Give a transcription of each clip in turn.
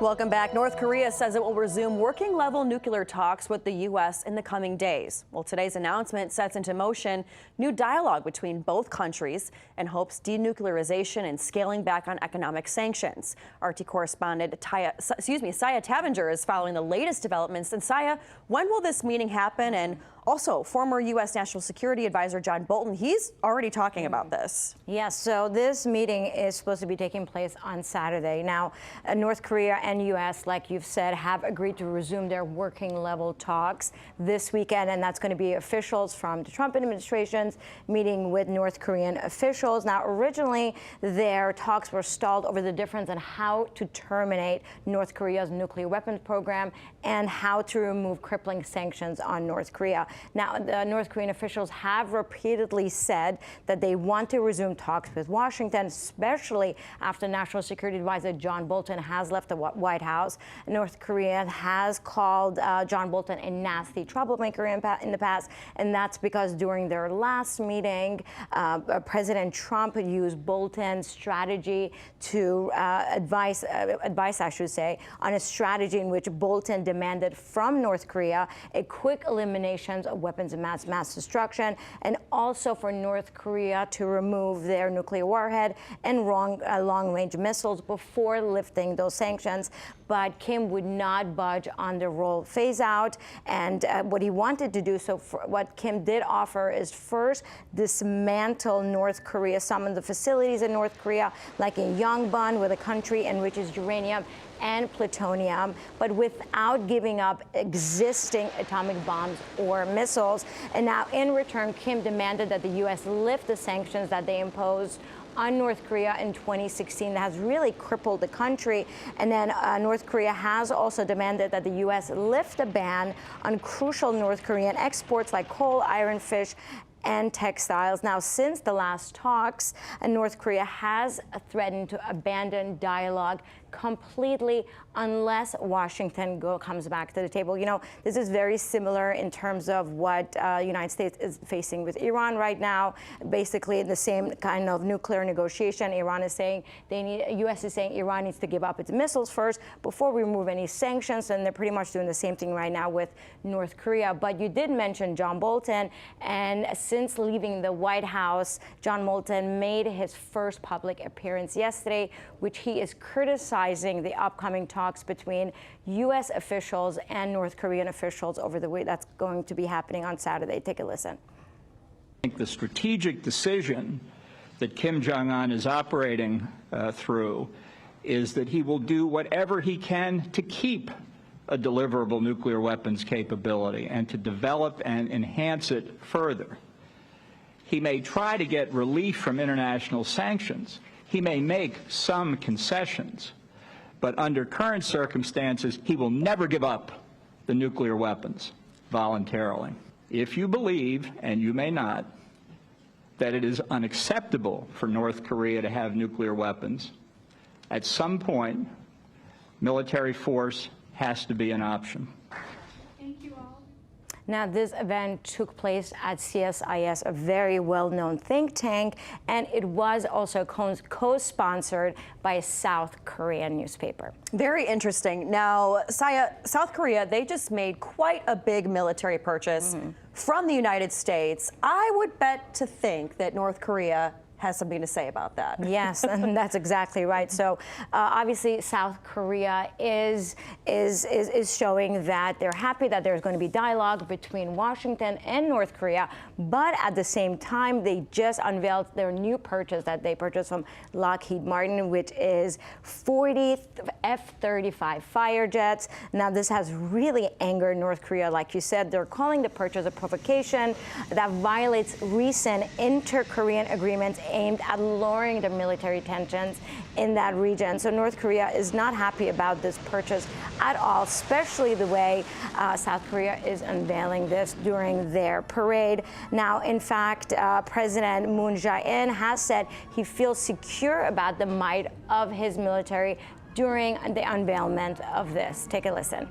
Welcome back. North Korea says it will resume working-level nuclear talks with the U.S. in the coming days. Well, today's announcement sets into motion new dialogue between both countries and hopes denuclearization and scaling back on economic sanctions. RT correspondent Sayeh Tavangar is following the latest developments. And Sayeh, when will this meeting happen? And also, former U.S. National Security Advisor John Bolton, he's already talking about this. Yes, so this meeting is supposed to be taking place on Saturday. Now, North Korea and U.S., like you've said, have agreed to resume their working-level talks this weekend, and that's going to be officials from the Trump administration's meeting with North Korean officials. Now, originally, their talks were stalled over the difference in how to terminate North Korea's nuclear weapons program and how to remove crippling sanctions on North Korea. Now, the North Korean officials have repeatedly said that they want to resume talks with Washington, especially after National Security Advisor John Bolton has left the White House. North Korea has called John Bolton a nasty troublemaker in the past, and that's because during their last meeting, President Trump used Bolton's strategy to advice, I should say, on a strategy in which Bolton demanded from North Korea a quick elimination of weapons of mass destruction, and also for North Korea to remove their nuclear warhead and long-range missiles before lifting those sanctions. But Kim would not budge on the roll phase-out, and what he wanted to do, what Kim did offer is first dismantle North Korea, some of the facilities in North Korea, like in Yongbyon, where the country enriches uranium and plutonium, but without giving up existing atomic bombs or missiles. And now, in return, Kim demanded that the U.S. lift the sanctions that they imposed on North Korea in 2016 that has really crippled the country. And then North Korea has also demanded that the U.S. lift a ban on crucial North Korean exports like coal, iron, fish, and textiles. Now, since the last talks, North Korea has threatened to abandon dialogue completely unless Washington comes back to the table. You know, this is very similar in terms of what the United States is facing with Iran right now. Basically, the same kind of nuclear negotiation. Iran is saying U.S. is saying Iran needs to give up its missiles first before we remove any sanctions, and they're pretty much doing the same thing right now with North Korea. But you did mention John Bolton, and since leaving the White House, John Bolton made his first public appearance yesterday, which he is criticizing the upcoming talks between U.S. officials and North Korean officials over the week that's going to be happening on Saturday. Take a listen. I think the strategic decision that Kim Jong-un is operating through is that he will do whatever he can to keep a deliverable nuclear weapons capability and to develop and enhance it further. He may try to get relief from international sanctions. He may make some concessions. But under current circumstances, he will never give up the nuclear weapons voluntarily. If you believe, and you may not, that it is unacceptable for North Korea to have nuclear weapons, at some point, military force has to be an option. Now, this event took place at CSIS, a very well-known think tank, and it was also co-sponsored by a South Korean newspaper. Very interesting. Now, Sayeh, South Korea, they just made quite a big military purchase from the United States. I would bet to think that North Korea has something to say about that. Yes, and that's exactly right. So obviously South Korea is showing that they're happy that there's going to be dialogue between Washington and North Korea, but at the same time they just unveiled their new purchase that they purchased from Lockheed Martin, which is 40 F-35 fighter jets. Now, this has really angered North Korea. Like you said, they're calling the purchase a provocation that violates recent inter-Korean agreements aimed at lowering the military tensions in that region. So North Korea is not happy about this purchase at all, especially the way South Korea is unveiling this during their parade. Now, in fact, President Moon Jae-in has said he feels secure about the might of his military during the unveilment of this. Take a listen.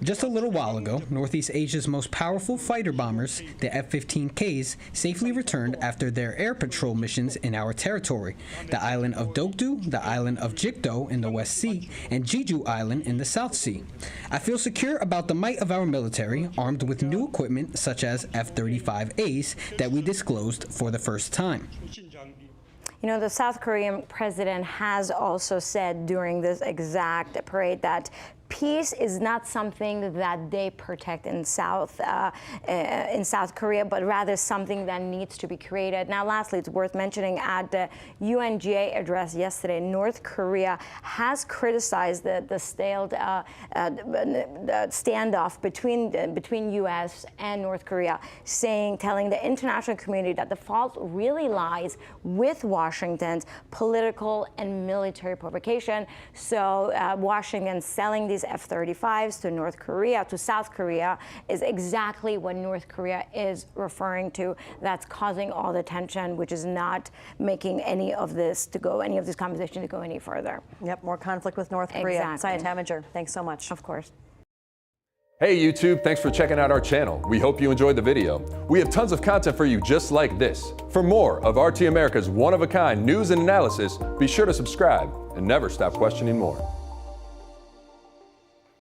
Just a little while ago, Northeast Asia's most powerful fighter bombers, the F-15Ks, safely returned after their air patrol missions in our territory, the island of Dokdo, the island of Jikdo in the West Sea, and Jeju Island in the South Sea. I feel secure about the might of our military, armed with new equipment such as F-35As that we disclosed for the first time. You know, the South Korean president has also said during this exact parade that peace is not something that they protect in South Korea, but rather something that needs to be created. Now, lastly, it's worth mentioning at the UNGA address yesterday, North Korea has criticized the stalled standoff between U.S. and North Korea, telling the international community that the fault really lies with Washington's political and military provocation. So Washington selling these F-35s to North Korea, to South Korea, is exactly what North Korea is referring to. That's causing all the tension, which is not making any of this conversation to go any further. Yep, more conflict with North Korea. Exactly. Sayeh Tavangar, thanks so much. Of course. Hey YouTube, thanks for checking out our channel. We hope you enjoyed the video. We have tons of content for you just like this. For more of RT America's one-of-a-kind news and analysis, be sure to subscribe and never stop questioning more.